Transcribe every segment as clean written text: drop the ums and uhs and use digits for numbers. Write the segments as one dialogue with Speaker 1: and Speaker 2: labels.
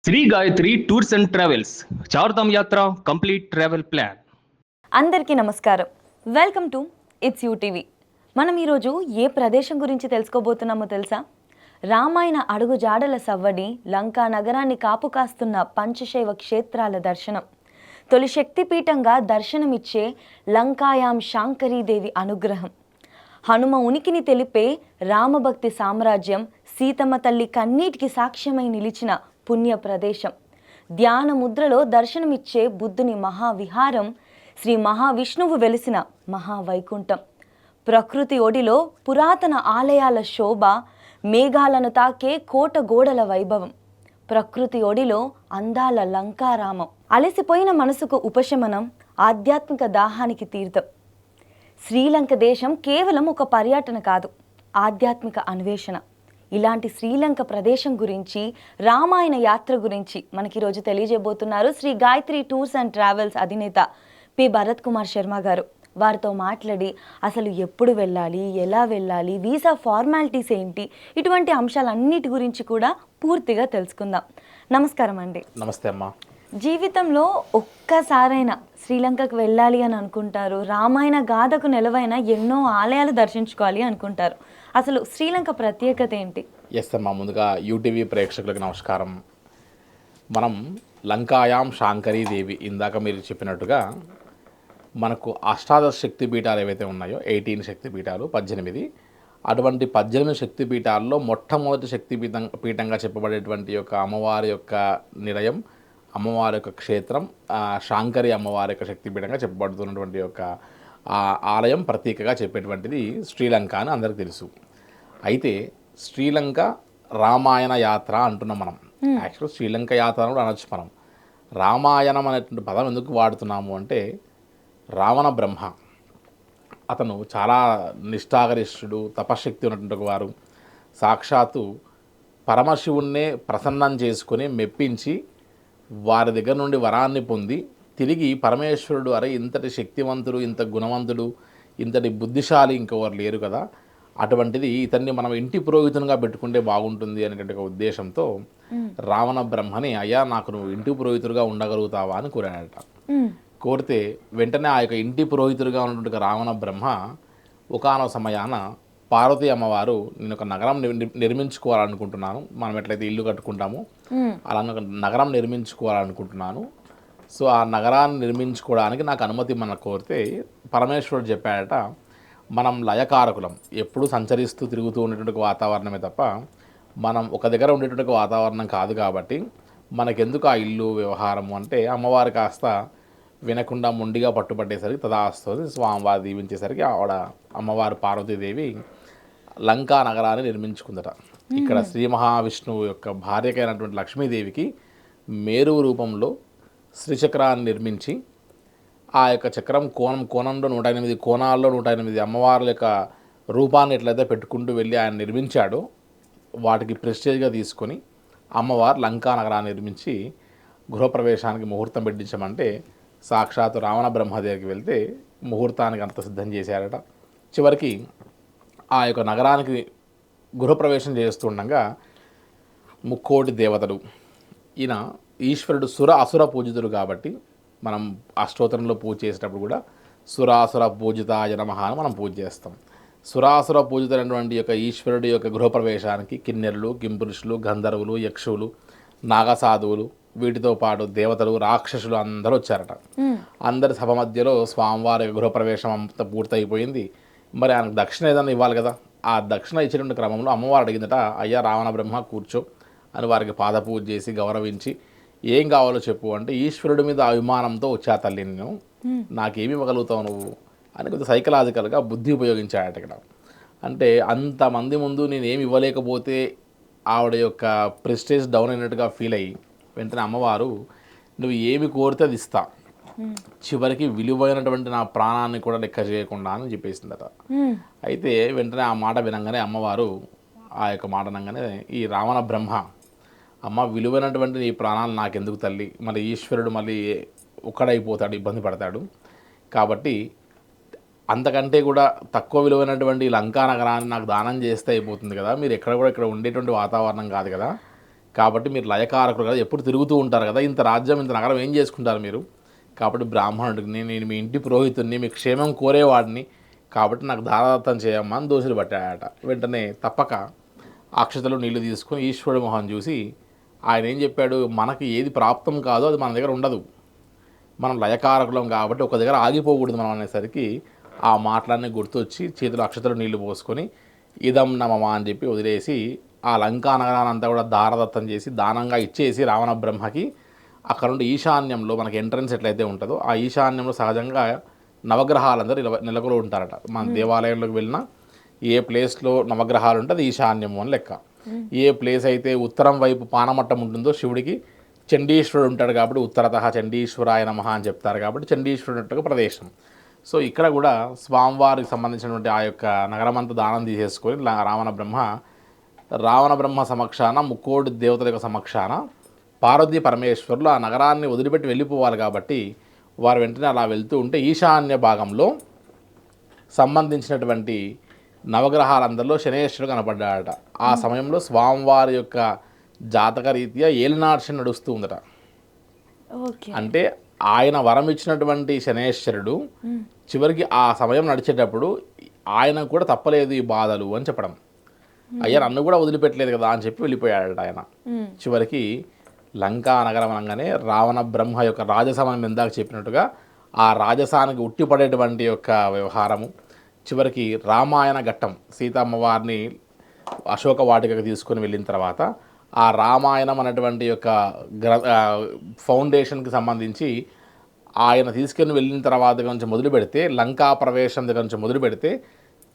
Speaker 1: Shri Gayatri tours and travels Chardham యాత్ర complete travel plan.
Speaker 2: అందరికీ నమస్కారం. Welcome to it's UTV. మనం ఈరోజు ఏ ప్రదేశం గురించి తెలుసుకోబోతున్నామో తెలుసా? రామాయణ అడుగు జాడల సవ్వడి, లంకా నగరాన్ని కాపు కాస్తున్న పంచశైవ క్షేత్రాల దర్శనం, తొలి శక్తిపీఠంగా దర్శనమిచ్చే లంకాయాం శాంకరీదేవి అనుగ్రహం, హనుమ ఉనికిని తెలిపే రామభక్తి సామ్రాజ్యం, సీతమ్మ తల్లి కన్నీటికి సాక్ష్యమై నిలిచిన పుణ్య ప్రదేశం, ధ్యాన ముద్రలో దర్శనమిచ్చే బుద్ధుని మహావిహారం, శ్రీ మహావిష్ణువు వెలిసిన మహావైకుంఠం, ప్రకృతి ఒడిలో పురాతన ఆలయాల శోభ, మేఘాలను తాకే కోట గోడల వైభవం, ప్రకృతి ఒడిలో అందాల లంకారామం, అలసిపోయిన మనసుకు ఉపశమనం, ఆధ్యాత్మిక దాహానికి తీర్థం. శ్రీలంక దేశం కేవలం ఒక పర్యటన కాదు, ఆధ్యాత్మిక అన్వేషణ. ఇలాంటి శ్రీలంక ప్రదేశం గురించి, రామాయణ యాత్ర గురించి మనకి ఈరోజు తెలియజేయబోతున్నారు Shri Gayatri tours and travels అధినేత పి భరత్ కుమార్ శర్మ గారు. వారితో మాట్లాడి అసలు ఎప్పుడు వెళ్ళాలి, ఎలా వెళ్ళాలి, వీసా ఫార్మాలిటీస్ ఏంటి, ఇటువంటి అంశాలన్నిటి గురించి కూడా పూర్తిగా తెలుసుకుందాం. నమస్కారం అండి.
Speaker 3: నమస్తే అమ్మా.
Speaker 2: జీవితంలో ఒక్కసారైనా శ్రీలంకకు వెళ్ళాలి అని అనుకుంటారు, రామాయణ గాథకు నెలవైన ఎన్నో ఆలయాలు దర్శించుకోవాలి అనుకుంటారు. అసలు శ్రీలంక ప్రత్యేకత ఏంటి?
Speaker 3: ఎస్ అమ్మా, ముందుగా యూటీవీ ప్రేక్షకులకు నమస్కారం. మనం లంకాయాం శాంకరీ దేవి, ఇందాక మీరు చెప్పినట్టుగా మనకు అష్టాదశ శక్తి పీఠాలు ఏవైతే ఉన్నాయో 18 శక్తి పీఠాలు, 18, అటువంటి 18 శక్తి పీఠాల్లో మొట్టమొదటి శక్తి పీఠంగా చెప్పబడేటువంటి యొక్క అమ్మవారి యొక్క నిలయం, అమ్మవారి యొక్క క్షేత్రం, శాంకరి అమ్మవారి యొక్క శక్తిపీఠంగా చెప్పబడుతున్నటువంటి యొక్క ఆలయం ప్రతీకగా చెప్పేటువంటిది శ్రీలంక అని అందరికీ తెలుసు. అయితే శ్రీలంక రామాయణ యాత్ర అంటున్నాం మనం. యాక్చువల్ శ్రీలంక యాత్ర కూడా అనొచ్చు మనం. రామాయణం అనేటువంటి పదం ఎందుకు వాడుతున్నాము అంటే, రావణ బ్రహ్మ అతను చాలా నిష్ఠాగరిష్ఠుడు, తపశక్తి ఉన్నటువంటి వారు. సాక్షాత్తు పరమశివుణ్ణే ప్రసన్నం చేసుకుని మెప్పించి వారి దగ్గర నుండి వరాన్ని పొంది తిరిగి పరమేశ్వరుడు, అరే ఇంతటి శక్తివంతుడు, ఇంత గుణవంతుడు, ఇంతటి బుద్ధిశాలి ఇంకెవరు లేరు కదా, అటువంటిది ఇతన్ని మనం ఇంటి పురోహితునిగా పెట్టుకుంటే బాగుంటుంది అనేటువంటి ఒక ఉద్దేశంతో రావణ బ్రహ్మని, అయ్యా నాకు నువ్వు ఇంటి పురోహితుడిగా ఉండగలుగుతావా అని కోరాడట. కోరితే వెంటనే ఆ యొక్క ఇంటి పురోహితుడిగా ఉన్నటువంటి రావణ బ్రహ్మ ఒకానొక సమయాన పార్వతీ అమ్మవారు, నేను ఒక నగరం నిర్మించుకోవాలనుకుంటున్నాను, మనం ఎట్లయితే ఇల్లు కట్టుకుంటామో అలా ఒక నగరం నిర్మించుకోవాలనుకుంటున్నాను, సో ఆ నగరాన్ని నిర్మించుకోవడానికి నాకు అనుమతి మన కోరితే పరమేశ్వరుడు చెప్పాడట, మనం లయకారకులం, ఎప్పుడు సంచరిస్తూ తిరుగుతూ ఉండేటువంటి వాతావరణమే తప్ప మనం ఒక దగ్గర ఉండేటువంటి వాతావరణం కాదు, కాబట్టి మనకెందుకు ఆ ఇల్లు వ్యవహారము అంటే, అమ్మవారు కాస్త వినకుండా మొండిగా పట్టుబట్టేసరికి తదాస్తోది స్వామివారు దీవించేసరికి ఆవిడ అమ్మవారు పార్వతీదేవి లంకా నగరాన్ని నిర్మించుకుందట. ఇక్కడ శ్రీ మహావిష్ణువు యొక్క భార్యకైనటువంటి లక్ష్మీదేవికి మేరు రూపంలో శ్రీచక్రాన్ని నిర్మించి, ఆ యొక్క చక్రం కోణంలో 108 కోణాల్లో 108 అమ్మవార్ల యొక్క రూపాన్ని ఎట్లయితే పెట్టుకుంటూ వెళ్ళి ఆయన నిర్మించాడో, వాటికి ప్రెస్టేజ్గా తీసుకొని అమ్మవారు లంకా నగరాన్ని నిర్మించి గృహప్రవేశానికి ముహూర్తం పెట్టించమంటే, సాక్షాత్ రావణ బ్రహ్మ దగ్గరికి వెళ్తే ముహూర్తానికి అంత సిద్ధం చేశారట. చివరికి ఆ యొక్క నగరానికి గృహప్రవేశం చేస్తుండగా ముక్కోటి దేవతలు, ఈయన ఈశ్వరుడు అసుర పూజితుడు కాబట్టి మనం అష్టోత్తరంలో పూజ చేసేటప్పుడు కూడా సురాసుర పూజితాయ నమః అని మనం పూజ చేస్తాం. సురాసుర పూజితులైనటువంటి యొక్క ఈశ్వరుడి యొక్క గృహప్రవేశానికి కిన్నెరులు, కింపురుషులు, గంధర్వులు, యక్షులు, నాగసాధువులు, వీటితో పాటు దేవతలు, రాక్షసులు అందరూ వచ్చారట. అందరి సభ మధ్యలో స్వామివారి గృహప్రవేశం అంతా పూర్తయిపోయింది. మరి ఆయనకు దక్షిణ ఏదైనా ఇవ్వాలి కదా, ఆ దక్షిణ ఇచ్చేటువంటి క్రమంలో అమ్మవారు అడిగిందట, అయ్యా రావణ బ్రహ్మ కూర్చో అని వారికి పాదపూజ చేసి గౌరవించి, ఏం కావాలో చెప్పు అంటే, ఈశ్వరుడి మీద అభిమానంతో వచ్చా తల్లి, నేను నాకేమి ఇవ్వగలుగుతావు నువ్వు అని కొద్దిగా సైకలాజికల్గా బుద్ధి ఉపయోగించాడట ఇక్కడ. అంటే అంతమంది ముందు నేను ఏమి ఇవ్వలేకపోతే ఆవిడ యొక్క ప్రెస్టేజ్ డౌన్ అయినట్టుగా ఫీల్ అయ్యి, వెంటనే అమ్మవారు నువ్వు ఏమి కోరితే అది ఇస్తా, చివరికి విలువైనటువంటి నా ప్రాణాన్ని కూడా లెక్క చేయకుండా అని చెప్పేసిందట. అయితే వెంటనే ఆ మాట వినంగానే అమ్మవారు ఆ యొక్క మాట అనగానే ఈ రావణ బ్రహ్మ, అమ్మ విలువైనటువంటి నీ ప్రాణాలు నాకెందుకు తల్లి, మళ్ళీ ఈశ్వరుడు మళ్ళీ ఒక్కడైపోతాడు, ఇబ్బంది పడతాడు, కాబట్టి అంతకంటే కూడా తక్కువ విలువైనటువంటి లంకా నగరాన్ని నాకు దానం చేస్తే అయిపోతుంది కదా, మీరు ఎక్కడ కూడా ఇక్కడ ఉండేటువంటి వాతావరణం కాదు కదా, కాబట్టి మీరు లయకారకులు కదా, ఎప్పుడు తిరుగుతూ ఉంటారు కదా, ఇంత రాజ్యం ఇంత నగరం ఏం చేసుకుంటారు మీరు? కాబట్టి బ్రాహ్మణుడికి నేను మీ ఇంటి పురోహితుడిని, మీ క్షేమం కోరేవాడిని, కాబట్టి నాకు దారాదత్తం చేయమ్మా అని దోషులు పట్టాడట. వెంటనే తప్పక అక్షతలు నీళ్లు తీసుకొని ఈశ్వరుడు మొహం చూసి ఆయన ఏం చెప్పాడు, మనకి ఏది ప్రాప్తం కాదో అది మన దగ్గర ఉండదు, మనం లయకారకులం కాబట్టి ఒక దగ్గర ఆగిపోకూడదు మనం అనేసరికి ఆ మాటలన్నీ గుర్తొచ్చి చేతిలో అక్షతలు నీళ్లు పోసుకొని ఇదం నమమా అని చెప్పి వదిలేసి ఆ లంకా నగరాన్ని అంతా కూడా దారదత్తం చేసి దానంగా ఇచ్చేసి రావణ బ్రహ్మకి అక్కడ నుండి ఈశాన్యంలో మనకి ఎంట్రన్స్ ఎట్లయితే ఉంటుందో ఆ ఈశాన్యంలో సహజంగా నవగ్రహాలందరూ నెలకొలు ఉంటారట. మన దేవాలయంలోకి వెళ్ళినా ఏ ప్లేస్లో నవగ్రహాలు ఉంటే అది ఈశాన్యము అని లెక్క. ఏ ప్లేస్ అయితే ఉత్తరం వైపు పానమట్టం ఉంటుందో శివుడికి చండీశ్వరుడు ఉంటాడు కాబట్టి ఉత్తరత చండీశ్వరాయ నమః అని చెప్తారు కాబట్టి చండీశ్వరుడు ప్రదేశం. సో ఇక్కడ కూడా స్వామివారికి సంబంధించినటువంటి ఆ యొక్క నగరమంతా దానం తీసేసుకొని రావణ బ్రహ్మ సమక్షాన ముక్కోడి దేవతల యొక్క సమక్షాన పార్వతీ పరమేశ్వరులు ఆ నగరాన్ని వదిలిపెట్టి వెళ్ళిపోవాలి కాబట్టి వారు వెంటనే అలా వెళ్తూ ఉంటే ఈశాన్య భాగంలో సంబంధించినటువంటి నవగ్రహాలందరిలో శనేశ్వరుడు కనపడ్డాడట. ఆ సమయంలో స్వామివారి యొక్క జాతక రీత్యా ఏలినాడు శని నడుస్తూ ఉందట. అంటే ఆయన వరం ఇచ్చినటువంటి శనేశ్వరుడు చివరికి ఆ సమయం నడిచేటప్పుడు ఆయన కూడా తప్పలేదు ఈ బాధలు అని చెప్పడం. అయ్యా నన్ను కూడా వదిలిపెట్టలేదు కదా అని చెప్పి వెళ్ళిపోయాడట ఆయన. చివరికి లంకా నగరం అనగానే రావణ బ్రహ్మ యొక్క రాజసమనం ఇందాక చెప్పినట్టుగా ఆ రాజసానికి ఉట్టిపడేటువంటి యొక్క వ్యవహారము. చివరికి రామాయణ ఘట్టం సీతమ్మవారిని అశోక వాటికకు తీసుకొని వెళ్ళిన తర్వాత ఆ రామాయణం అనేటువంటి యొక్క ఫౌండేషన్కి సంబంధించి ఆయన తీసుకొని వెళ్ళిన తర్వాత దగ్గర నుంచి మొదలు పెడితే లంకా ప్రవేశం దగ్గర నుంచి మొదలు పెడితే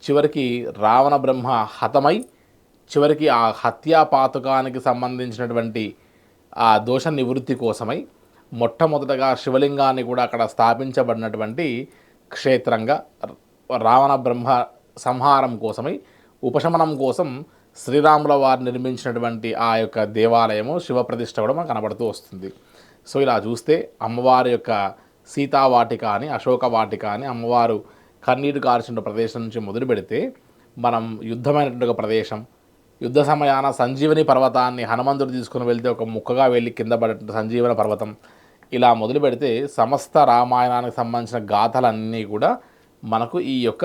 Speaker 3: చివరికి రావణ బ్రహ్మ హతమై చివరికి ఆ హత్యాపాతకానికి సంబంధించినటువంటి ఆ దోష నివృత్తి కోసమై మొట్టమొదటగా శివలింగాన్ని కూడా అక్కడ స్థాపించబడినటువంటి క్షేత్రంగా రావణ బ్రహ్మ సంహారం కోసమై ఉపశమనం కోసం శ్రీరాముల వారు నిర్మించినటువంటి ఆ యొక్క దేవాలయము శివప్రతిష్ఠ కూడా మనకు కనబడుతూ వస్తుంది. సో ఇలా చూస్తే అమ్మవారి యొక్క సీతావాటిక అని అశోక వాటిక అని అమ్మవారు కన్నీరు కార్చిన ప్రదేశం నుంచి మొదలు పెడితే మనం యుద్ధమైనటువంటి ఒక ప్రదేశం, యుద్ధ సమయాన సంజీవని పర్వతాన్ని హనుమంతుడు తీసుకుని వెళ్తే ఒక ముక్కగా వెళ్ళి కింద పడే సంజీవన పర్వతం, ఇలా మొదలు పెడితే సమస్త రామాయణానికి సంబంధించిన గాథలన్నీ కూడా మనకు ఈ యొక్క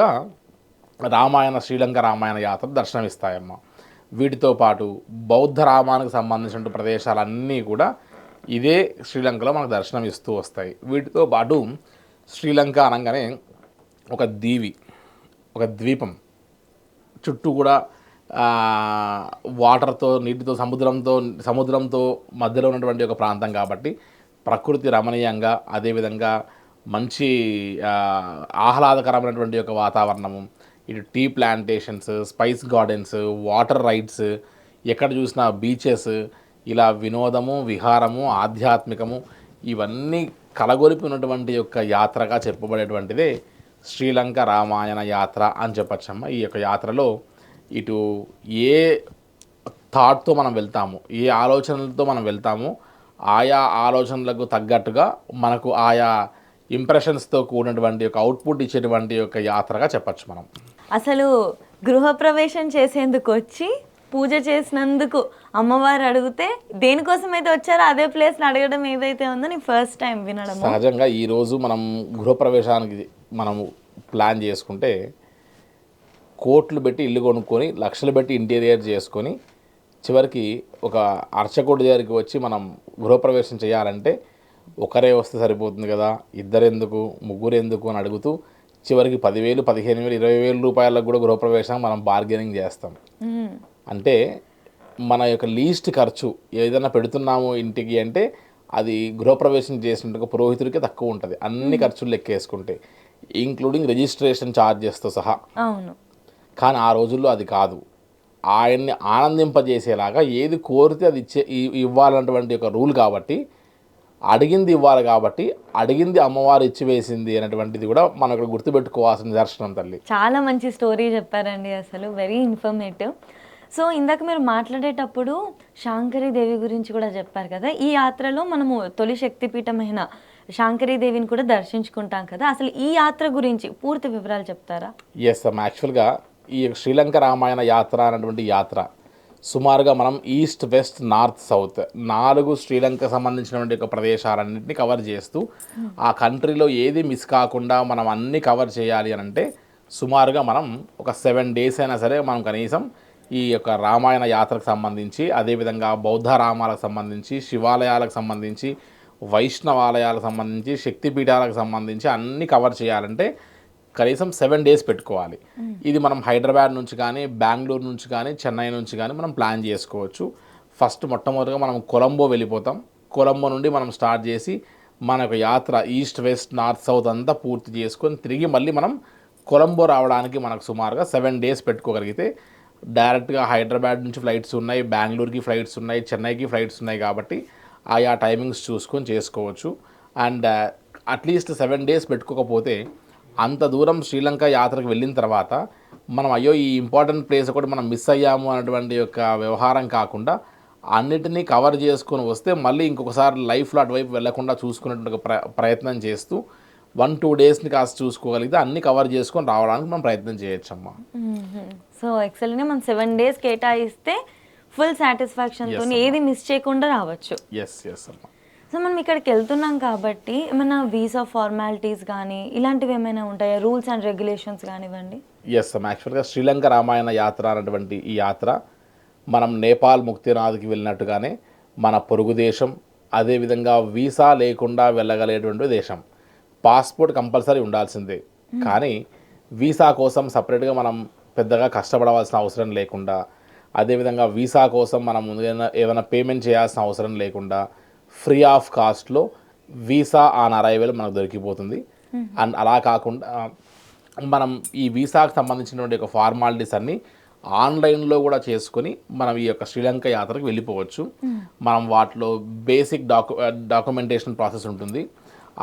Speaker 3: శ్రీలంక రామాయణ యాత్ర దర్శనమిస్తాయమ్మ. వీటితో పాటు బౌద్ధ రామానికి సంబంధించిన ప్రదేశాలన్నీ కూడా ఇదే శ్రీలంకలో మనకు దర్శనం ఇస్తూ వస్తాయి. వీటితో పాటు శ్రీలంక అనగానే ఒక ద్వీపం చుట్టూ కూడా వాటర్తో నీటితో సముద్రంతో మధ్యలో ఉన్నటువంటి ఒక ప్రాంతం కాబట్టి ప్రకృతి రమణీయంగా, అదేవిధంగా మంచి ఆహ్లాదకరమైనటువంటి ఒక వాతావరణము, ఇటు tea plantations, spice gardens, water rides, ఎక్కడ చూసినా బీచెస్, ఇలా వినోదము, విహారము, ఆధ్యాత్మికము ఇవన్నీ కలగొలిపి ఉన్నటువంటి యొక్క యాత్రగా చెప్పబడేటువంటిదే శ్రీలంక రామాయణ యాత్ర అని చెప్పచ్చమ్మ. ఈ యొక్క యాత్రలో ఇటు ఏ థాట్తో మనం వెళ్తాము, ఏ ఆలోచనలతో మనం వెళ్తామో ఆయా ఆలోచనలకు తగ్గట్టుగా మనకు ఆయా ఇంప్రెషన్స్తో కూడినటువంటి ఒక అవుట్పుట్ ఇచ్చేటువంటి యొక్క యాత్రగా చెప్పచ్చు మనం.
Speaker 2: అసలు గృహప్రవేశం చేసేందుకు వచ్చి పూజ చేసినందుకు అమ్మవారు అడిగితే దేనికోసం అయితే వచ్చారో అదే ప్లేస్ని అడగడం ఏదైతే ఉందో నేను ఫస్ట్ టైం వినడం.
Speaker 3: సహజంగా ఈరోజు మనం గృహప్రవేశానికి మనము ప్లాన్ చేసుకుంటే కోట్లు పెట్టి ఇల్లు కొనుక్కొని లక్షలు పెట్టి ఇంటీరియర్ చేసుకొని చివరికి ఒక అర్చకుడి దగ్గరికి వచ్చి మనం గృహప్రవేశం చేయాలంటే ఒకరే వస్తే సరిపోతుంది కదా, ఇద్దరెందుకు, ముగ్గురు ఎందుకు అని అడుగుతూ చివరికి 10,000, 15,000, 20,000 రూపాయలకు కూడా గృహప్రవేశం మనం బార్గెనింగ్ చేస్తాం. అంటే మన యొక్క లీస్ట్ ఖర్చు ఏదైనా పెడుతున్నాము ఇంటికి అంటే అది గృహప్రవేశం చేసినట్టుగా పురోహితుడికి తక్కువ ఉంటుంది, అన్ని ఖర్చులు లెక్కేసుకుంటే ఇంక్లూడింగ్ రిజిస్ట్రేషన్ ఛార్జెస్తో సహా.
Speaker 2: అవును.
Speaker 3: కానీ ఆ రోజుల్లో అది కాదు. ఆయన్ని ఆనందింపజేసేలాగా ఏది కోరితే అది ఇవ్వాలన్నటువంటి ఒక రూల్ కాబట్టి అడిగింది ఇవ్వాలి కాబట్టి అడిగింది అమ్మవారు ఇచ్చివేసింది అనేటువంటిది కూడా మనం ఇక్కడ గుర్తుపెట్టుకోవాల్సిన నిదర్శనం తల్లి.
Speaker 2: చాలా మంచి స్టోరీ చెప్పారండి, అసలు వెరీ ఇన్ఫర్మేటివ్. సో ఇందాక మీరు మాట్లాడేటప్పుడు శాంకరీదేవి గురించి కూడా చెప్పారు కదా. ఈ యాత్రలో మనము తొలి శక్తిపీఠమైన శాంకరీదేవిని కూడా దర్శించుకుంటాం కదా. అసలు ఈ యాత్ర గురించి పూర్తి వివరాలు చెప్తారా?
Speaker 3: ఎస్ అమ్మ. యాక్చువల్గా ఈ శ్రీలంక రామాయణ యాత్ర అనేటువంటి యాత్ర సుమారుగా మనం east, west, north, south 4 Sri Lanka సంబంధించినటువంటి ఒక ప్రదేశాలన్నింటినీ కవర్ చేస్తూ ఆ కంట్రీలో ఏది మిస్ కాకుండా మనం అన్నీ కవర్ చేయాలి అని అంటే సుమారుగా మనం ఒక 7 డేస్ అయినా సరే మనం కనీసం ఈ యొక్క రామాయణ యాత్రకు సంబంధించి, అదేవిధంగా బౌద్ధ రామాలకు సంబంధించి, శివాలయాలకు సంబంధించి, వైష్ణవాలయాలకు సంబంధించి, శక్తిపీఠాలకు సంబంధించి అన్నీ కవర్ చేయాలంటే కనీసం 7 డేస్ పెట్టుకోవాలి. ఇది మనం హైదరాబాద్ నుంచి కానీ, బెంగళూరు నుంచి కానీ, చెన్నై నుంచి కానీ మనం ప్లాన్ చేసుకోవచ్చు. ఫస్ట్ మొట్టమొదటిగా మనం కొలంబో వెళ్ళిపోతాం. కొలంబో నుండి మనం స్టార్ట్ చేసి మన యొక్క యాత్ర ఈస్ట్, వెస్ట్, నార్త్, సౌత్ అంతా పూర్తి చేసుకొని తిరిగి మళ్ళీ మనం కొలంబో రావడానికి మనకు సుమారుగా 7 డేస్ పెట్టుకోగలిగితే డైరెక్ట్గా హైదరాబాద్ నుంచి ఫ్లైట్స్ ఉన్నాయి, బెంగళూరుకి ఫ్లైట్స్ ఉన్నాయి, చెన్నైకి ఫ్లైట్స్ ఉన్నాయి కాబట్టి ఆయా టైమింగ్స్ చూసుకొని చేసుకోవచ్చు. అండ్ అట్లీస్ట్ 7 డేస్ పెట్టుకోకపోతే అంత దూరం శ్రీలంక యాత్రకు వెళ్ళిన తర్వాత మనం అయ్యో ఈ ఇంపార్టెంట్ ప్లేస్ ఒకటి మనం మిస్ అయ్యాము అన్నటువంటి యొక్క వ్యవహారం కాకుండా అన్నిటినీ కవర్ చేసుకొని వస్తే మళ్ళీ ఇంకొకసారి లైఫ్లో అటువైపు వెళ్లకుండా చూసుకునేటువంటి ప్రయత్నం చేస్తూ 1-2 డేస్ని కాస్త చూసుకోగలిగితే అన్ని కవర్ చేసుకొని రావడానికి మనం ప్రయత్నం చేయొచ్చమ్మా.
Speaker 2: సో యాక్చువల్గా మనం 7 డేస్ కేటాయిస్తే ఫుల్ సాటిస్ఫాక్షన్తో ఏది మిస్ చేయకుండా రావచ్చు.
Speaker 3: ఎస్ అమ్మా.
Speaker 2: సో మనం ఇక్కడికి వెళ్తున్నాం కాబట్టి ఏమైనా వీసా ఫార్మాలిటీస్ కానీ ఇలాంటివి ఏమైనా ఉంటాయా, రూల్స్ అండ్ రెగ్యులేషన్స్ కానివ్వండి?
Speaker 3: ఎస్ అమ్మా. యాక్చువల్గా శ్రీలంక రామాయణ యాత్ర అనేటువంటి ఈ యాత్ర మనం నేపాల్ ముక్తినాథ్కి వెళ్ళినట్టుగానే మన పొరుగు దేశం, అదేవిధంగా వీసా లేకుండా వెళ్ళగలిగేటువంటి దేశం. పాస్పోర్ట్ కంపల్సరీ ఉండాల్సిందే, కానీ వీసా కోసం సపరేట్గా మనం పెద్దగా కష్టపడవలసిన అవసరం లేకుండా, అదేవిధంగా వీసా కోసం మనం ముందుగా ఏమైనా పేమెంట్ చేయాల్సిన అవసరం లేకుండా ఫ్రీ ఆఫ్ కాస్ట్లో వీసా ఆన్ అరైవల్ మనకు దొరికిపోతుంది. అండ్ అలా కాకుండా మనం ఈ వీసాకు సంబంధించినటువంటి ఒక ఫార్మాలిటీస్ అన్నీ ఆన్లైన్లో కూడా చేసుకొని మనం ఈ యొక్క శ్రీలంక యాత్రకు వెళ్ళిపోవచ్చు. మనం వాటిలో బేసిక్ డాక్యుమెంటేషన్ ప్రాసెస్ ఉంటుంది,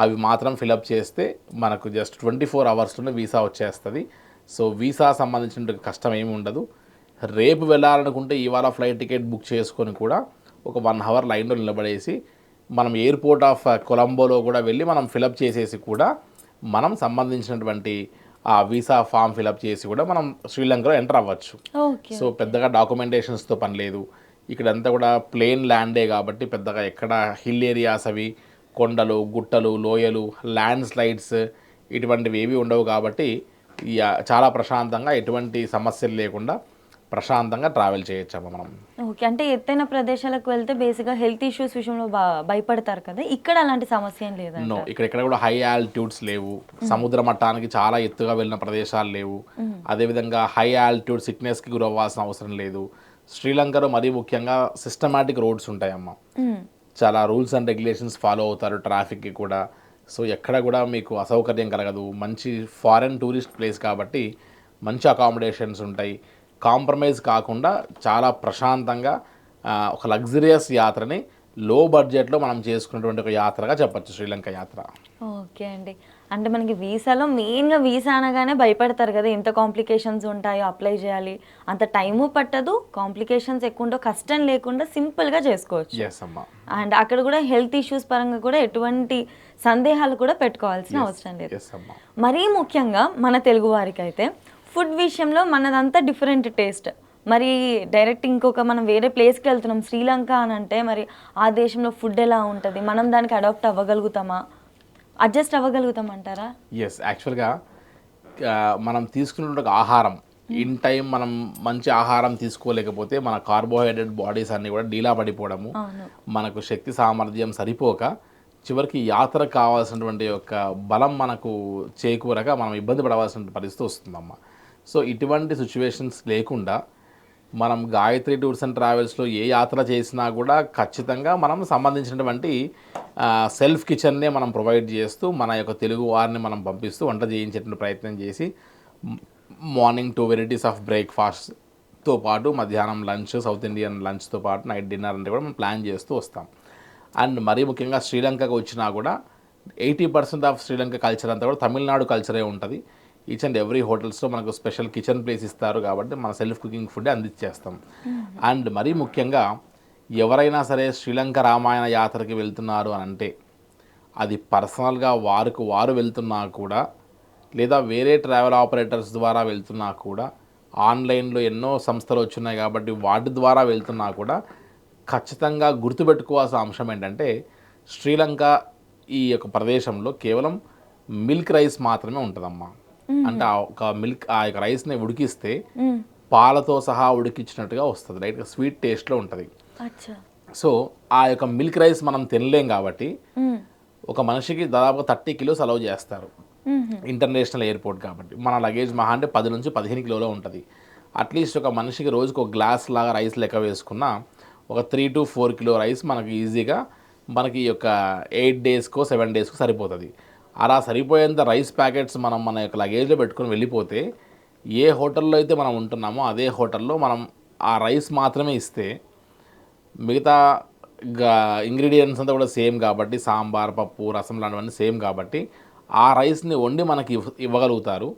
Speaker 3: అవి మాత్రం ఫిలప్ చేస్తే మనకు జస్ట్ 24 అవర్స్లోనే వీసా వచ్చేస్తుంది. సో వీసా సంబంధించిన కష్టం ఏమి ఉండదు. రేపు వెళ్ళాలనుకుంటే ఇవాళ ఫ్లైట్ టికెట్ బుక్ చేసుకొని కూడా ఒక 1 అవర్ లైన్లో నిలబడేసి మనం ఎయిర్పోర్ట్ ఆఫ్ కొలంబోలో కూడా వెళ్ళి మనం ఫిలప్ చేసేసి కూడా మనం సంబంధించినటువంటి ఆ వీసా ఫామ్ ఫిలప్ చేసి కూడా మనం శ్రీలంకలో ఎంటర్ అవ్వచ్చు. సో పెద్దగా డాక్యుమెంటేషన్స్తో పని లేదు. ఇక్కడంతా కూడా ప్లేన్ ల్యాండే కాబట్టి పెద్దగా ఎక్కడ హిల్ ఏరియాస్ అవి కొండలు, గుట్టలు, లోయలు, ల్యాండ్ స్లైడ్స్ ఇటువంటివి ఏవి ఉండవు కాబట్టి చాలా ప్రశాంతంగా ఎటువంటి సమస్యలు లేకుండా ప్రశాంతంగా ట్రావెల్ చేయొచ్చమ్మా మనం.
Speaker 2: ఓకే, అంటే ఎత్తైన ప్రదేశాలకు వెళ్తే బేసిక్గా హెల్త్ ఇష్యూస్ విషయంలో భయపడతారు కదా, ఇక్కడ అలాంటి సమస్య ఏం లేదా?
Speaker 3: నో, ఇక్కడ కూడా హై ఆల్టిట్యూడ్స్ లేవు, సముద్ర మట్టానికి చాలా ఎత్తుగా వెళ్ళిన ప్రదేశాలు లేవు, అదేవిధంగా హై ఆల్టిట్యూడ్ సిక్నెస్కి గురవ్వాల్సిన అవసరం లేదు. శ్రీలంకలో మరీ ముఖ్యంగా సిస్టమాటిక్ రోడ్స్ ఉంటాయమ్మా, చాలా రూల్స్ అండ్ రెగ్యులేషన్స్ ఫాలో అవుతారు ట్రాఫిక్కి కూడా. సో ఎక్కడ కూడా మీకు అసౌకర్యం కలగదు. మంచి ఫారెన్ టూరిస్ట్ ప్లేస్ కాబట్టి మంచి అకామిడేషన్స్ ఉంటాయి. కాంప్రమైజ్ కాకుండా చాలా ప్రశాంతంగా ఒక లగ్జరియస్ యాత్రని లో బడ్జెట్లో మనం చేసుకున్నటువంటి ఒక యాత్రగా చెప్పచ్చు శ్రీలంక యాత్ర.
Speaker 2: ఓకే అండి, అంటే మనకి వీసాలో మెయిన్గా వీసా అనగానే భయపడతారు కదా, ఎంత కాంప్లికేషన్స్ ఉంటాయో, అప్లై చేయాలి, అంత టైము పట్టదు, కాంప్లికేషన్స్ ఎక్కువ ఉండవు, కష్టం లేకుండా సింపుల్గా చేసుకోవచ్చు. అండ్ అక్కడ కూడా హెల్త్ ఇష్యూస్ పరంగా కూడా ఎటువంటి సందేహాలు కూడా పెట్టుకోవాల్సిన అవసరం లేదు. మరీ ముఖ్యంగా మన తెలుగు వారికి అయితే ఫుడ్ విషయంలో మనదంతా డిఫరెంట్ టేస్ట్. మరి డైరెక్ట్ ఇంకొక మనం వేరే ప్లేస్కి వెళ్తున్నాం శ్రీలంక అని అంటే మరి ఆ దేశంలో ఫుడ్ ఎలా ఉంటుంది, మనం దానికి అడాప్ట్ అవ్వగలుగుతామా, అడ్జస్ట్ అవ్వగలుగుతాం అంటారా?
Speaker 3: ఎస్, యాక్చువల్గా మనం తీసుకున్న ఆహారం ఇన్ టైం మనం మంచి ఆహారం తీసుకోలేకపోతే మన కార్బోహైడ్రేట్ బాడీస్ అన్నీ కూడా డీలా పడిపోవడము, మనకు శక్తి సామర్థ్యం సరిపోక చివరికి యాత్రకు కావాల్సినటువంటి యొక్క బలం మనకు చేకూరక మనం ఇబ్బంది పడవలసిన పరిస్థితి వస్తుందమ్మా. సో ఇటువంటి సిచ్యువేషన్స్ లేకుండా మనం గాయత్రి టూర్స్ అండ్ ట్రావెల్స్లో ఏ యాత్ర చేసినా కూడా ఖచ్చితంగా మనం సంబంధించినటువంటి సెల్ఫ్ కిచెన్నే మనం ప్రొవైడ్ చేస్తూ మన యొక్క తెలుగు వారిని మనం పంపిస్తూ వంట చేయించేటువంటి ప్రయత్నం చేసి మార్నింగ్ 2 వెరైటీస్ ఆఫ్ బ్రేక్ఫాస్ట్తో పాటు మధ్యాహ్నం లంచ్, సౌత్ ఇండియన్ లంచ్తో పాటు నైట్ డిన్నర్ అంటే కూడా మనం ప్లాన్ చేస్తూ వస్తాం. అండ్ మరీ ముఖ్యంగా శ్రీలంకకు వచ్చినా కూడా 80% ఆఫ్ శ్రీలంక కల్చర్ అంతా కూడా తమిళనాడు కల్చరే ఉంటుంది. ఈచ్ అండ్ ఎవ్రీ హోటల్స్లో మనకు స్పెషల్ కిచెన్ ప్లేస్ ఇస్తారు కాబట్టి మన సెల్ఫ్ కుకింగ్ ఫుడ్ అందించేస్తాం. అండ్ మరీ ముఖ్యంగా ఎవరైనా సరే శ్రీలంక రామాయణ యాత్రకి వెళ్తున్నారు అని అంటే అది పర్సనల్గా వారు వెళ్తున్నా కూడా లేదా వేరే ట్రావెల్ ఆపరేటర్స్ ద్వారా వెళ్తున్నా కూడా ఆన్లైన్లో ఎన్నో సంస్థలు వచ్చున్నాయి కాబట్టి వాటి ద్వారా వెళ్తున్నా కూడా ఖచ్చితంగా గుర్తుపెట్టుకోవాల్సిన అంశం ఏంటంటే శ్రీలంక ఈ యొక్క ప్రదేశంలో కేవలం మిల్క్ రైస్ మాత్రమే ఉంటుందమ్మా. అంటే ఆ యొక్క రైస్ని ఉడికిస్తే పాలతో సహా ఉడికించినట్టుగా వస్తుంది, లైట్గా స్వీట్ టేస్ట్లో ఉంటుంది. సో ఆ యొక్క మిల్క్ రైస్ మనం తినలేం కాబట్టి ఒక మనిషికి దాదాపుగా 30 కిలోస్ అలౌ చేస్తారు ఇంటర్నేషనల్ ఎయిర్పోర్ట్ కాబట్టి. మన లగేజ్ మహా అంటే 10 నుంచి 15 కిలోలో ఉంటుంది. అట్లీస్ట్ ఒక మనిషికి రోజుకు ఒక గ్లాస్ లాగా రైస్ లెక్క వేసుకున్న ఒక 3 to 4 కిలో రైస్ మనకి ఈజీగా మనకి ఈ యొక్క 8 డేస్కో 7 డేస్కో సరిపోతుంది. అలా సరిపోయేంత రైస్ ప్యాకెట్స్ మనం మన యొక్క లగేజ్లో పెట్టుకొని వెళ్ళిపోతే ఏ హోటల్లో అయితే మనం ఉంటున్నామో అదే హోటల్లో మనం ఆ రైస్ మాత్రమే ఇస్తే మిగతా ఇంగ్రీడియంట్స్ అంతా కూడా సేమ్ కాబట్టి సాంబార్, పప్పు, రసం లాంటివన్నీ సేమ్ కాబట్టి ఆ రైస్ని వండి మనకి ఇవ్వగలుగుతారు.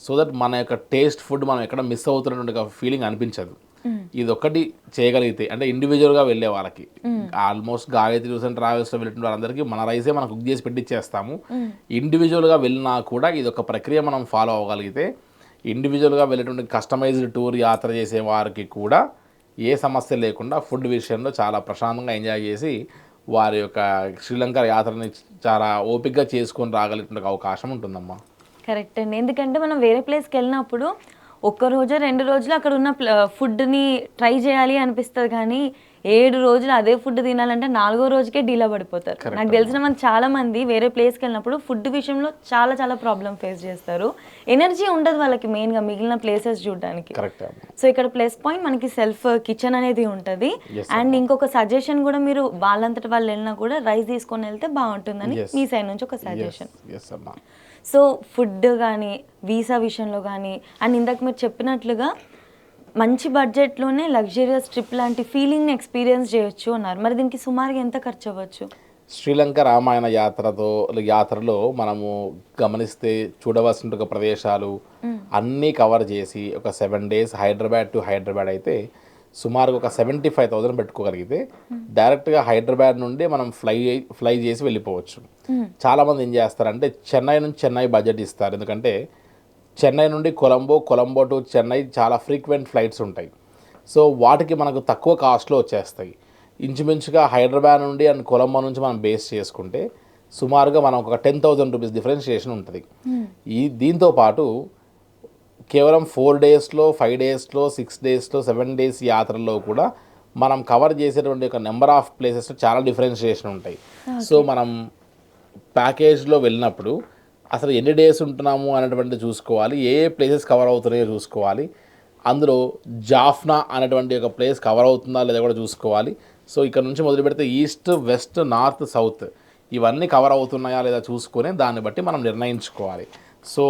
Speaker 3: సో దట్ మన యొక్క టేస్ట్ ఫుడ్ మనం ఎక్కడ మిస్ అవుతున్నటువంటి ఫీలింగ్ అనిపించదు. ఇది ఒక్కటి చేయగలిగితే అంటే ఇండివిజువల్గా వెళ్ళే వాళ్ళకి ఆల్మోస్ట్ గాయత్రి టూర్స్ అండ్ ట్రావెల్స్లో వెళ్ళిన వాళ్ళందరికీ మన రైసే మనం కుక్ చేసి పెట్టిచ్చేస్తాము. ఇండివిజువల్గా వెళ్ళినా కూడా ఇది ఒక ప్రక్రియ మనం ఫాలో అవ్వగలిగితే ఇండివిజువల్గా వెళ్ళేటువంటి కస్టమైజ్డ్ టూర్ యాత్ర చేసే వారికి కూడా ఏ సమస్య లేకుండా ఫుడ్ విషయంలో చాలా ప్రశాంతంగా ఎంజాయ్ చేసి వారి యొక్క శ్రీలంక యాత్రని చాలా ఓపికగా చేసుకొని రాగలిగిన అవకాశం ఉంటుందమ్మా.
Speaker 2: కరెక్ట్ అండి. ఎందుకంటే మనం వేరే ప్లేస్కి వెళ్ళినప్పుడు ఒక్క రోజు 2 రోజులు అక్కడ ఉన్న ఫుడ్ని ట్రై చేయాలి అనిపిస్తుంది, కానీ 7 రోజులు అదే ఫుడ్ తినాలంటే 4వ రోజుకే డీలా పడిపోతారు. నాకు తెలిసిన మంది చాలా మంది వేరే ప్లేస్కి వెళ్ళినప్పుడు ఫుడ్ విషయంలో చాలా ప్రాబ్లం ఫేస్ చేస్తారు. ఎనర్జీ ఉండదు వాళ్ళకి మెయిన్గా మిగిలిన ప్లేసెస్ చూడడానికి. సో ఇక్కడ ప్లస్ పాయింట్ మనకి సెల్ఫ్ కిచెన్ అనేది ఉంటుంది. అండ్ ఇంకొక సజెషన్ కూడా, మీరు వాళ్ళంతటి వాళ్ళు వెళ్ళినా కూడా రైస్ తీసుకొని వెళ్తే బాగుంటుందని మీ సైడ్ నుంచి ఒక సజెషన్. సో ఫుడ్ కానీ వీసా విషయంలో కానీ అండ్ ఇందాక మీరు చెప్పినట్లుగా మంచి బడ్జెట్లోనే లగ్జరియస్ ట్రిప్ లాంటి ఫీలింగ్ని ఎక్స్పీరియన్స్ చేయొచ్చు అన్నారు. మరి దీనికి సుమారుగా ఎంత ఖర్చు అవ్వచ్చు?
Speaker 3: శ్రీలంక రామాయణ యాత్రలో మనము గమనిస్తే చూడవలసిన ప్రదేశాలు అన్నీ కవర్ చేసి ఒక 7 days హైదరాబాద్ టు హైదరాబాద్ అయితే సుమారుగా ఒక 75,000 పెట్టుకోగలిగితే డైరెక్ట్గా హైదరాబాద్ నుండి మనం ఫ్లై చేసి వెళ్ళిపోవచ్చు. చాలామంది ఏం చేస్తారంటే చెన్నై నుంచి చెన్నై బడ్జెట్ ఇస్తారు, ఎందుకంటే చెన్నై నుండి కొలంబో టు చెన్నై చాలా ఫ్రీక్వెంట్ ఫ్లైట్స్ ఉంటాయి. సో వాటికి మనకు తక్కువ కాస్ట్లో వచ్చేస్తాయి. ఇంచుమించుగా హైదరాబాద్ నుండి అండ్ కొలంబో నుంచి మనం బేస్ చేసుకుంటే సుమారుగా మనం ఒక 10,000 రూపీస్ డిఫరెన్షియేషన్ ఉంటుంది. దీంతో పాటు కేవలం 4 daysలో 5 daysలో 6 daysలో 7 days యాత్రల్లో కూడా మనం కవర్ చేసేటువంటి ఒక నెంబర్ ఆఫ్ ప్లేసెస్లో చాలా డిఫరెన్షియేషన్ ఉంటాయి. సో మనం ప్యాకేజ్లో వెళ్ళినప్పుడు అసలు ఎన్ని డేస్ ఉంటున్నాము అనేటువంటి చూసుకోవాలి, ఏ ప్లేసెస్ కవర్ అవుతున్నాయో చూసుకోవాలి, అందులో జాఫ్నా అనేటువంటి ఒక ప్లేస్ కవర్ అవుతుందా లేదా కూడా చూసుకోవాలి. సో ఇక్కడ నుంచి మొదలు పెడితే ఈస్ట్, వెస్ట్, నార్త్, సౌత్ ఇవన్నీ కవర్ అవుతున్నాయా లేదా చూసుకొని దాన్ని బట్టి మనం నిర్ణయించుకోవాలి. సో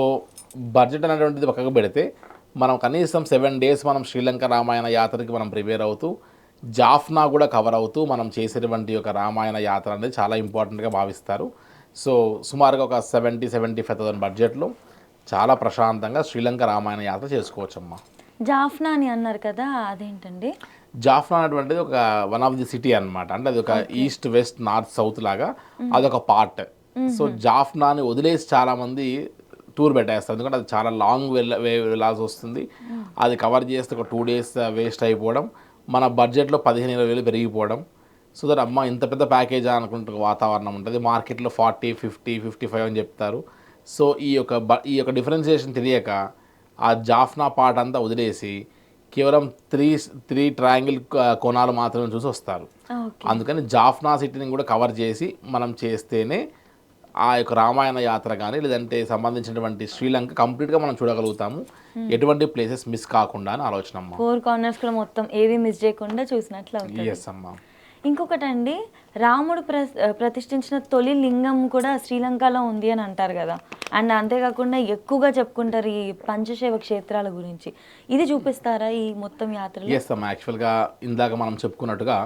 Speaker 3: బడ్జెట్ అనేటువంటిది పక్కకు పెడితే మనం కనీసం 7 days మనం శ్రీలంక రామాయణ యాత్రకి మనం ప్రిపేర్ అవుతూ జాఫ్నా కూడా కవర్ అవుతూ మనం చేసేటువంటి ఒక రామాయణ యాత్ర అనేది చాలా ఇంపార్టెంట్గా భావిస్తారు. సో సుమారుగా ఒక 70,000-75,000 బడ్జెట్లో చాలా ప్రశాంతంగా శ్రీలంక రామాయణ యాత్ర చేసుకోవచ్చమ్మా.
Speaker 2: జాఫ్నా అని అన్నారు కదా, అదేంటండి?
Speaker 3: జాఫ్నా అనేటువంటిది ఒక వన్ ఆఫ్ ది సిటీ అనమాట. అంటే అది ఒక ఈస్ట్, వెస్ట్, నార్త్, సౌత్ లాగా అదొక పార్ట్. సో జాఫ్నాని వదిలేసి చాలామంది టూర్ పెట్టేస్తారు, ఎందుకంటే అది చాలా లాంగ్ వెళ్ళాల్సి వస్తుంది. అది కవర్ చేస్తే ఒక 2 days వేస్ట్ అయిపోవడం, మన బడ్జెట్లో 15,000-20,000 పెరిగిపోవడం. సో దట్ అమ్మ ఇంత పెద్ద ప్యాకేజా అనుకుంటున్న వాతావరణం ఉంటుంది. మార్కెట్లో 40, 50, 55 అని చెప్తారు. సో ఈ యొక్క డిఫరెన్షియేషన్ తెలియక ఆ జాఫ్నా పార్ట్ అంతా వదిలేసి కేవలం 3 ట్రయాంగిల్ కోణాలు మాత్రమే చూసి వస్తారు. అందుకని జాఫ్నా సిటీని కూడా కవర్ చేసి మనం చేస్తేనే ఆ యొక్క రామాయణ యాత్ర కానీ లేదంటే సంబంధించినటువంటి శ్రీలంక కంప్లీట్గా మనం చూడగలుగుతాము, ఎటువంటి ప్లేసెస్ మిస్ కాకుండా అని ఆలోచన అమ్మా.
Speaker 2: 4 corners కూడా మొత్తం ఏది మిస్ చేయకుండా చూసినట్లు అవుతుంది.
Speaker 3: ఎస్ అమ్మా.
Speaker 2: ఇంకొకటి అండి, రాముడు ప్రతిష్ఠించిన తొలి లింగం కూడా శ్రీలంకలో ఉంది అని అంటారు కదా. అండ్ అంతేకాకుండా ఎక్కువగా చెప్పుకుంటారు ఈ పంచశైవ క్షేత్రాల గురించి. ఇది చూపిస్తారా ఈ మొత్తం యాత్రలో?
Speaker 3: ఎస్ అమ్మా. యాక్చువల్గా ఇందాక మనం చెప్పుకున్నట్టుగా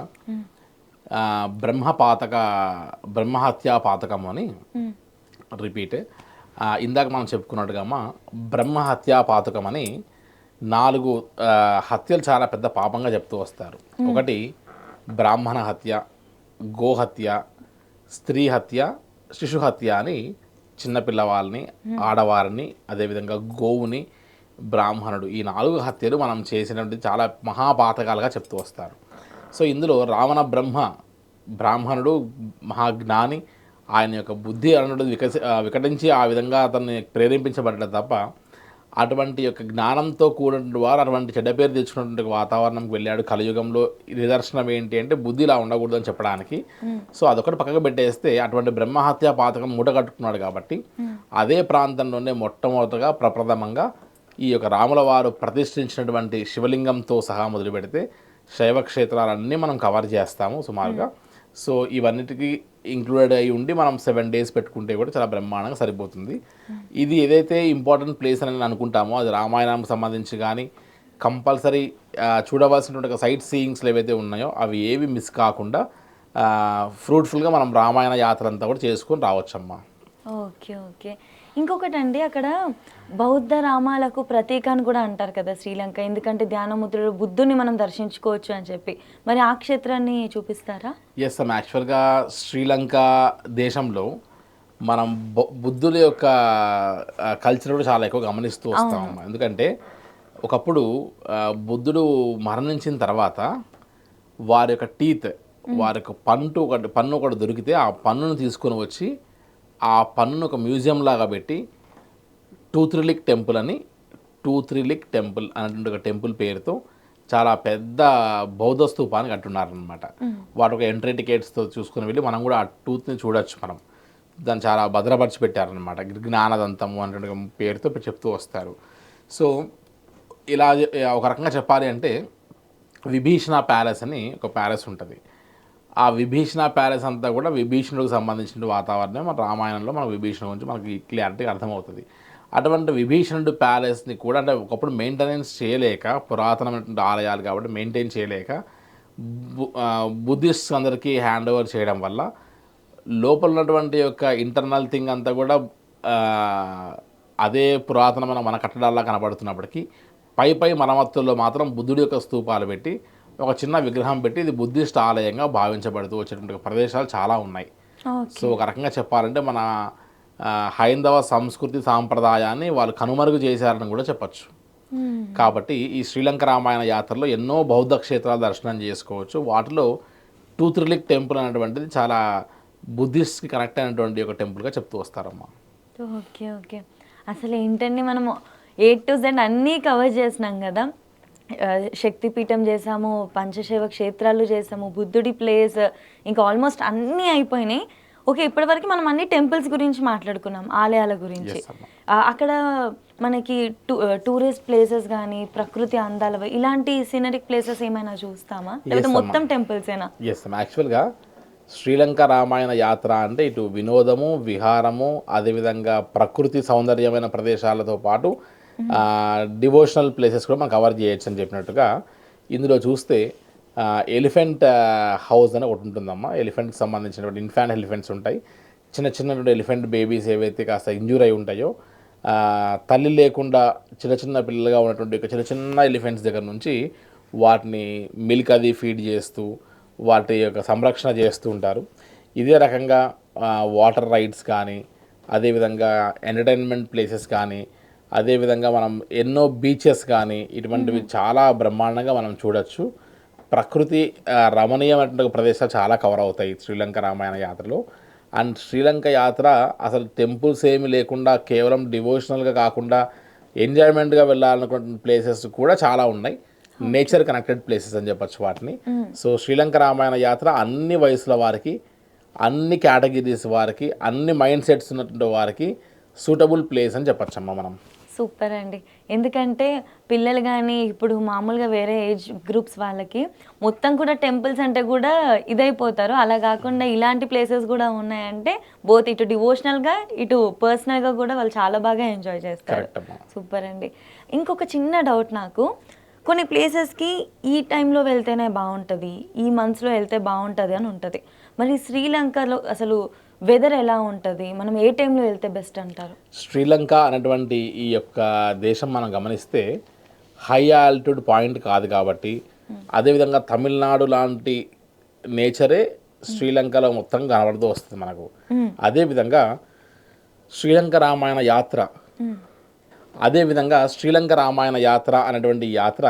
Speaker 3: బ్రహ్మహత్యా పాతకం అని రిపీట్. ఇందాక మనం చెప్పుకున్నట్టుగా అమ్మ బ్రహ్మహత్యా పాతకం అని 4 హత్యలు చాలా పెద్ద పాపంగా చెప్తూ వస్తారు. ఒకటి బ్రాహ్మణ హత్య, గోహత్య, స్త్రీ హత్య, శిశు హత్య అని చిన్నపిల్లవాళ్ళని, ఆడవారిని, అదేవిధంగా గోవుని, బ్రాహ్మణుడు, ఈ 4 హత్యలు మనం చేసినటువంటి చాలా మహాపాతకాలుగా చెప్తూ వస్తారు. సో ఇందులో రావణ బ్రాహ్మణుడు మహాజ్ఞాని, ఆయన యొక్క బుద్ధి అన్నది వికటించి ఆ విధంగా అతన్ని ప్రేరేపించబడ్డాడు తప్ప అటువంటి యొక్క జ్ఞానంతో కూడిన వారు అటువంటి చెడ్డ పేరు తెచ్చుకున్నటువంటి వాతావరణంకి వెళ్ళాడు. కలియుగంలో నిదర్శనం ఏంటి అంటే బుద్ధి ఇలా ఉండకూడదని చెప్పడానికి. సో అదొకటి పక్కకు పెట్టేస్తే అటువంటి బ్రహ్మహత్య పాతకం మూట కట్టుకున్నాడు కాబట్టి అదే ప్రాంతంలోనే మొట్టమొదటగా ప్రప్రథమంగా ఈ యొక్క రాముల వారు ప్రతిష్ఠించినటువంటి శివలింగంతో సహా మొదలు పెడితే శైవ క్షేత్రాలన్నీ మనం కవర్ చేస్తాము సుమారుగా. సో ఇవన్నిటికీ ఇంక్లూడెడ్ అయి ఉండి మనం 7 days పెట్టుకుంటే కూడా చాలా బ్రహ్మాండంగా సరిపోతుంది. ఇది ఏదైతే ఇంపార్టెంట్ ప్లేస్ అని అనుకుంటామో అది రామాయణానికి సంబంధించి కానీ కంపల్సరీ చూడవలసినటువంటి సైట్ సీయింగ్స్లు ఏవైతే ఉన్నాయో అవి ఏవి మిస్ కాకుండా ఫ్రూట్ఫుల్గా మనం రామాయణ యాత్ర అంతా కూడా చేసుకొని రావచ్చమ్మా.
Speaker 2: Okay okay. ఇంకొకటి అండి, అక్కడ బౌద్ధ రామాలకు ప్రతీక అని కూడా అంటారు కదా శ్రీలంక, ఎందుకంటే ధ్యానముద్రలో బుద్ధుని మనం దర్శించుకోవచ్చు అని చెప్పి. మరి ఆ క్షేత్రాన్ని చూపిస్తారా?
Speaker 3: ఎస్ అమ్మ, యాక్చువల్గా శ్రీలంక దేశంలో మనం బుద్ధుల యొక్క కల్చర్ కూడా చాలా ఎక్కువ గమనిస్తూ వస్తాం. ఎందుకంటే ఒకప్పుడు బుద్ధుడు మరణించిన తర్వాత వారి యొక్క టీత్, వారి యొక్క పన్ను ఒకటి దొరికితే ఆ పన్నును తీసుకొని వచ్చి ఆ పన్నును ఒక మ్యూజియం లాగా పెట్టి టూత్రిలిక్ టెంపుల్ అనేటువంటి ఒక టెంపుల్ పేరుతో చాలా పెద్ద బౌద్ధ స్తూపాన్ని కట్టున్నారనమాట. వాటి ఒక ఎంట్రీ టికెట్స్తో చూసుకుని వెళ్ళి మనం కూడా ఆ టూత్ని చూడొచ్చు. మనం దాన్ని చాలా భద్రపరిచి పెట్టారనమాట. జ్ఞానదంతము అనేటువంటి పేరుతో చెప్తూ వస్తారు. సో ఇలా ఒక రకంగా చెప్పాలి అంటే విభీషణ ప్యాలెస్ అని ఒక ప్యాలెస్ ఉంటుంది. ఆ విభీషణ ప్యాలెస్ అంతా కూడా విభీషణుడికి సంబంధించిన వాతావరణం మన రామాయణంలో మన విభీషణ గురించి మనకి క్లియారిటీగా అర్థమవుతుంది. అటువంటి విభీషణుడి ప్యాలెస్ని కూడా అంటే ఒకప్పుడు మెయింటెనెన్స్ చేయలేక, పురాతనమైనటువంటి ఆలయాలు కాబట్టి మెయింటైన్ చేయలేక బుద్ధిస్ట్ అందరికీ హ్యాండ్ ఓవర్ చేయడం వల్ల లోపల ఉన్నటువంటి యొక్క ఇంటర్నల్ థింగ్ అంతా కూడా అదే పురాతనమైన మన కట్టడాల్లా కనబడుతున్నప్పటికీ పై మరమ్మతుల్లో మాత్రం బుద్ధుడి యొక్క స్తూపాలు పెట్టి ఒక చిన్న విగ్రహం పెట్టి ఇది బుద్ధిస్ట్ ఆలయంగా భావించబడుతూ వచ్చేటువంటి ప్రదేశాలు చాలా ఉన్నాయి. సో ఒక రకంగా చెప్పాలంటే మన హైందవ సంస్కృతి సాంప్రదాయాన్ని వాళ్ళు కనుమరుగు చేశారని కూడా చెప్పచ్చు. కాబట్టి ఈ శ్రీలంక రామాయణ యాత్రలో ఎన్నో బౌద్ధ క్షేత్రాలు దర్శనం చేసుకోవచ్చు. వాటిలో టూత్రిలిక్ టెంపుల్ అనేటువంటిది చాలా బుద్ధిస్ట్కి కనెక్ట్ అయినటువంటి ఒక టెంపుల్గా చెప్తూ వస్తారమ్మా.
Speaker 2: Okay okay. అసలు ఏంటండి, మనము A to Z అన్నీ కవర్ చేసినాం కదా. శక్తిపీఠం చేసాము, పంచశైవ క్షేత్రాలు చేసాము, బుద్ధుడి ప్లేస్, ఇంకా ఆల్మోస్ట్ అన్నీ అయిపోయినాయి. ఓకే, ఇప్పటివరకు మనం అన్ని టెంపుల్స్ గురించి మాట్లాడుకున్నాం, ఆలయాల గురించి. అక్కడ మనకి టూరిస్ట్ ప్లేసెస్ కానీ ప్రకృతి అందాల ఇలాంటి సీనరిక్ ప్లేసెస్ ఏమైనా చూస్తామా, లేకపోతే మొత్తం టెంపుల్సేనా?
Speaker 3: ఎస్ అమ్మా, యాక్చువల్గా శ్రీలంక రామాయణ యాత్ర అంటే ఇటు వినోదము, విహారము, అదేవిధంగా ప్రకృతి సౌందర్యమైన ప్రదేశాలతో పాటు డివోషనల్ ప్లేసెస్ కూడా మనం కవర్ చేయొచ్చు అని చెప్పినట్టుగా ఇందులో చూస్తే ఎలిఫెంట్ హౌస్ అని ఒకటి ఉంటుందమ్మా. ఎలిఫెంట్కి సంబంధించినటువంటి ఇన్ఫాంట్ ఎలిఫెంట్స్ ఉంటాయి. చిన్న ఎలిఫెంట్ బేబీస్ ఏవైతే కాస్త ఇంజూర్ అయి ఉంటాయో, తల్లి లేకుండా చిన్న పిల్లలుగా ఉన్నటువంటి చిన్న ఎలిఫెంట్స్ దగ్గర నుంచి వాటిని మిల్క్ అది ఫీడ్ చేస్తూ వాటి యొక్క సంరక్షణ చేస్తూ ఉంటారు. ఇదే రకంగా వాటర్ రైడ్స్ కానీ, అదేవిధంగా ఎంటర్టైన్మెంట్ ప్లేసెస్ కానీ, అదేవిధంగా మనం ఎన్నో బీచెస్ కానీ ఇటువంటివి చాలా బ్రహ్మాండంగా మనం చూడొచ్చు. ప్రకృతి రమణీయమైనటువంటి ప్రదేశాలు చాలా కవర్ అవుతాయి శ్రీలంక రామాయణ యాత్రలో. అండ్ శ్రీలంక యాత్ర అసలు టెంపుల్స్ ఏమి లేకుండా కేవలం డివోషనల్గా కాకుండా ఎంజాయ్మెంట్గా వెళ్ళాలనుకున్న ప్లేసెస్ కూడా చాలా ఉన్నాయి. నేచర్ కనెక్టెడ్ ప్లేసెస్ అని చెప్పచ్చు వాటిని. సో శ్రీలంక రామాయణ యాత్ర అన్ని వయసుల వారికి, అన్ని కేటగిరీస్ వారికి, అన్ని మైండ్ సెట్స్ ఉన్నటువంటి వారికి సూటబుల్ ప్లేస్ అని చెప్పచ్చమ్మా మనం.
Speaker 2: సూపర్ అండి. ఎందుకంటే పిల్లలు కానీ ఇప్పుడు మామూలుగా వేరే ఏజ్ గ్రూప్స్ వాళ్ళకి మొత్తం కూడా టెంపుల్స్ అంటే కూడా ఇదైపోతారు. అలా కాకుండా ఇలాంటి ప్లేసెస్ కూడా ఉన్నాయంటే బోత్ ఇటు డివోషనల్గా ఇటు పర్సనల్గా కూడా వాళ్ళు చాలా బాగా ఎంజాయ్ చేస్తారు. సూపర్ అండి. ఇంకొక చిన్న డౌట్ నాకు, కొన్ని ప్లేసెస్కి ఈ టైంలో వెళ్తేనే బాగుంటుంది, ఈ మంత్స్లో వెళ్తే బాగుంటుంది అని ఉంటుంది. మరి శ్రీలంకలో అసలు వెదర్ ఎలా ఉంటుంది, మనం ఏ టైంలో వెళ్తే బెస్ట్ అంటారు?
Speaker 3: శ్రీలంక అనేటువంటి ఈ యొక్క దేశం మనం గమనిస్తే హై ఆల్టిట్యూడ్ పాయింట్ కాదు కాబట్టి, అదేవిధంగా తమిళనాడు లాంటి నేచరే శ్రీలంకలో మొత్తం కనబడుతూ వస్తుంది మనకు. అదేవిధంగా శ్రీలంక రామాయణ యాత్ర అదేవిధంగా శ్రీలంక రామాయణ యాత్ర అనేటువంటి యాత్ర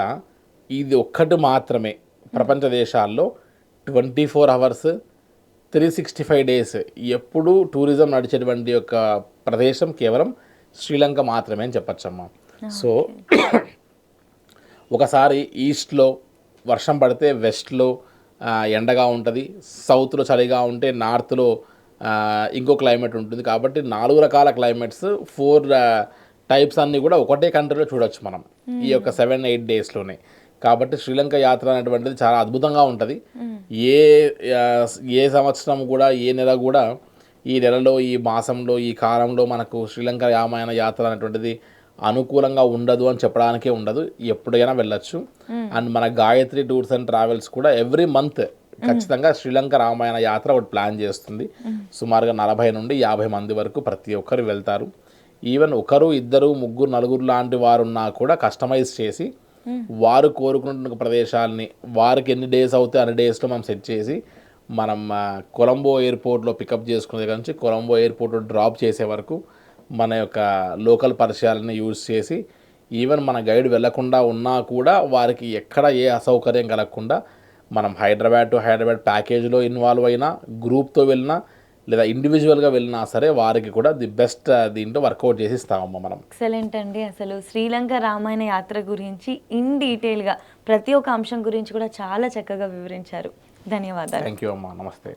Speaker 3: ఇది ఒక్కటి మాత్రమే ప్రపంచ దేశాల్లో 24 అవర్స్ 365 డేస్ ఎప్పుడూ టూరిజం నడిచేటువంటి యొక్క ప్రదేశం కేవలం శ్రీలంక మాత్రమే అని చెప్పచ్చమ్మా. సో ఒకసారి ఈస్ట్లో వర్షం పడితే వెస్ట్లో ఎండగా ఉంటుంది, సౌత్లో చలిగా ఉంటే నార్త్లో ఇంకో క్లైమేట్ ఉంటుంది. కాబట్టి 4 రకాల క్లైమేట్స్ 4 టైప్స్ అన్నీ కూడా ఒకటే కంట్రీలో చూడొచ్చు మనం ఈ యొక్క 7-8 డేస్లోనే. కాబట్టి శ్రీలంక యాత్ర అనేటువంటిది చాలా అద్భుతంగా ఉంటుంది. ఏ సంవత్సరం కూడా ఏ నెల కూడా ఈ నెలలో ఈ మాసంలో ఈ కాలంలో మనకు శ్రీలంక రామాయణ యాత్ర అనేటువంటిది అనుకూలంగా ఉండదు అని చెప్పడానికే ఉండదు, ఎప్పుడైనా వెళ్ళొచ్చు. అండ్ మన గాయత్రి టూర్స్ అండ్ ట్రావెల్స్ కూడా ఎవ్రీ మంత్ ఖచ్చితంగా శ్రీలంక రామాయణ యాత్ర ఒకటి ప్లాన్ చేస్తుంది. సుమారుగా 40 నుండి 50 మంది వరకు ప్రతి ఒక్కరు వెళ్తారు. ఈవెన్ 1, 2, 3, 4 లాంటి వారు ఉన్నా కూడా కస్టమైజ్ చేసి వారు కోరుకుంటున్న ప్రదేశాలని వారికి ఎన్ని డేస్ అవుతాయి అన్ని డేస్లో మనం సెట్ చేసి మనం కొలంబో ఎయిర్పోర్ట్లో పికప్ చేసుకునే దగ్గర నుంచి కొలంబో ఎయిర్పోర్ట్లో డ్రాప్ చేసే వరకు మన యొక్క లోకల్ పరిచయాలని యూజ్ చేసి ఈవెన్ మన గైడ్ వెళ్లకుండా ఉన్నా కూడా వారికి ఎక్కడ ఏ అసౌకర్యం కలగకుండా మనం హైదరాబాద్ టు హైదరాబాద్ ప్యాకేజ్లో ఇన్వాల్వ్ అయినా గ్రూప్తో వెళ్ళినా లేదా ఇండివిజువల్గా వెళ్ళినా సరే వారికి కూడా ది బెస్ట్ దీంట్లో వర్కౌట్ చేసి ఇస్తామమ్మా మనం.
Speaker 2: ఎక్సలెంట్ అండి. అసలు శ్రీలంక రామాయణ యాత్ర గురించి ఇన్ డీటెయిల్గా ప్రతి ఒక్క అంశం గురించి కూడా చాలా చక్కగా వివరించారు. ధన్యవాదాలు.
Speaker 3: థ్యాంక్ యూ అమ్మా. నమస్తే.